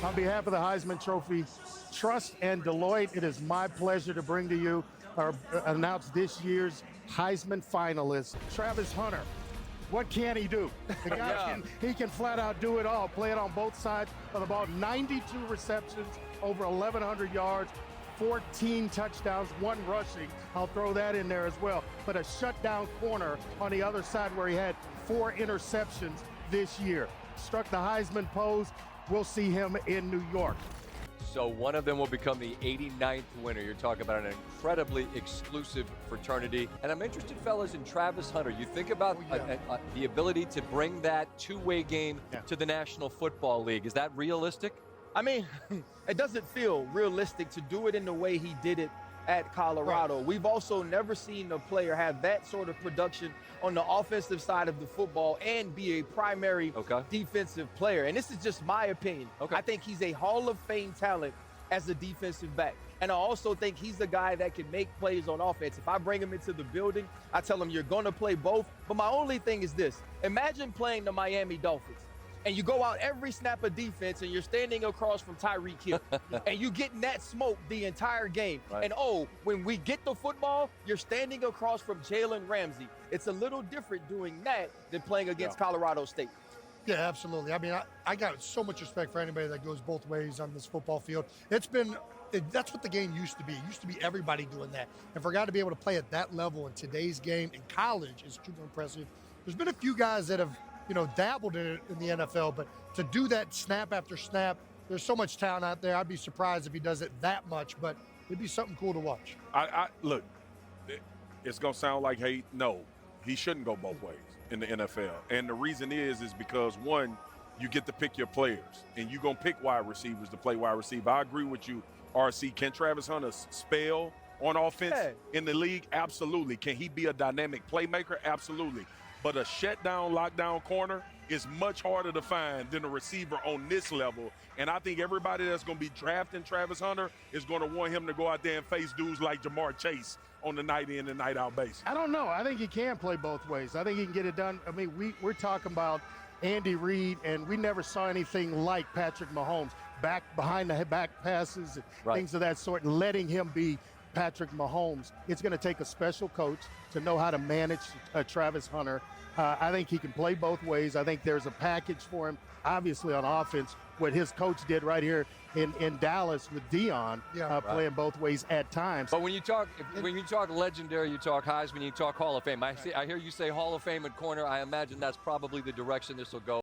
On behalf of the Heisman Trophy Trust and Deloitte, it is my pleasure to bring to you or announce this year's Heisman finalist, Travis Hunter. What can he do? The guy he can flat out do it all. Play it on both sides of the ball. 92 receptions, over 1,100 yards, 14 touchdowns, 1 rushing. I'll throw that in there as well. But a shutdown corner on the other side where he had 4 interceptions this year. Struck the Heisman pose. We'll see him in New York. So one of them will become the 89th winner. You're talking about an incredibly exclusive fraternity. And I'm interested, fellas, in Travis Hunter. You think about the ability to bring that two-way game to the National Football League. Is that realistic? I mean, it doesn't feel realistic to do it in the way he did it at Colorado. Right. We've also never seen a player have that sort of production on the offensive side of the football and be a primary defensive player. And this is just my opinion. I think he's a Hall of Fame talent as a defensive back. And I also think he's the guy that can make plays on offense. If I bring him into the building, I tell him you're going to play both. But my only thing is this. Imagine playing the Miami Dolphins. And you go out every snap of defense and you're standing across from Tyreek Hill and you getting that smoke the entire game. Right. And when we get the football, you're standing across from Jalen Ramsey. It's a little different doing that than playing against Colorado State. Yeah, absolutely. I mean, I got so much respect for anybody that goes both ways on this football field. That's what the game used to be. It used to be everybody doing that. And for a guy to be able to play at that level in today's game in college is super impressive. There's been a few guys that have dabbled in it in the NFL, but to do that snap after snap, there's so much talent out there. I'd be surprised if he does it that much, but it'd be something cool to watch. Look, it's going to sound like, hey, no, he shouldn't go both ways in the NFL. And the reason is because, one, you get to pick your players, and you're going to pick wide receivers to play wide receiver. I agree with you, RC. Can Travis Hunter spell on offense in the league? Absolutely. Can he be a dynamic playmaker? Absolutely. But a shutdown, lockdown corner is much harder to find than a receiver on this level. And I think everybody that's going to be drafting Travis Hunter is going to want him to go out there and face dudes like Jamar Chase on the night in and night out basis. I don't know. I think he can play both ways. I think he can get it done. I mean, we're talking about Andy Reid, and we never saw anything like Patrick Mahomes back behind the back passes and things of that sort, and letting him be Patrick Mahomes. It's going to take a special coach to know how to manage Travis Hunter. I think he can play both ways. I think there's a package for him, obviously, on offense. What his coach did right here in Dallas with Dion, playing both ways at times. But when you talk legendary, you talk Heisman, you talk Hall of Fame. I hear you say Hall of Fame at corner. I imagine that's probably the direction this will go.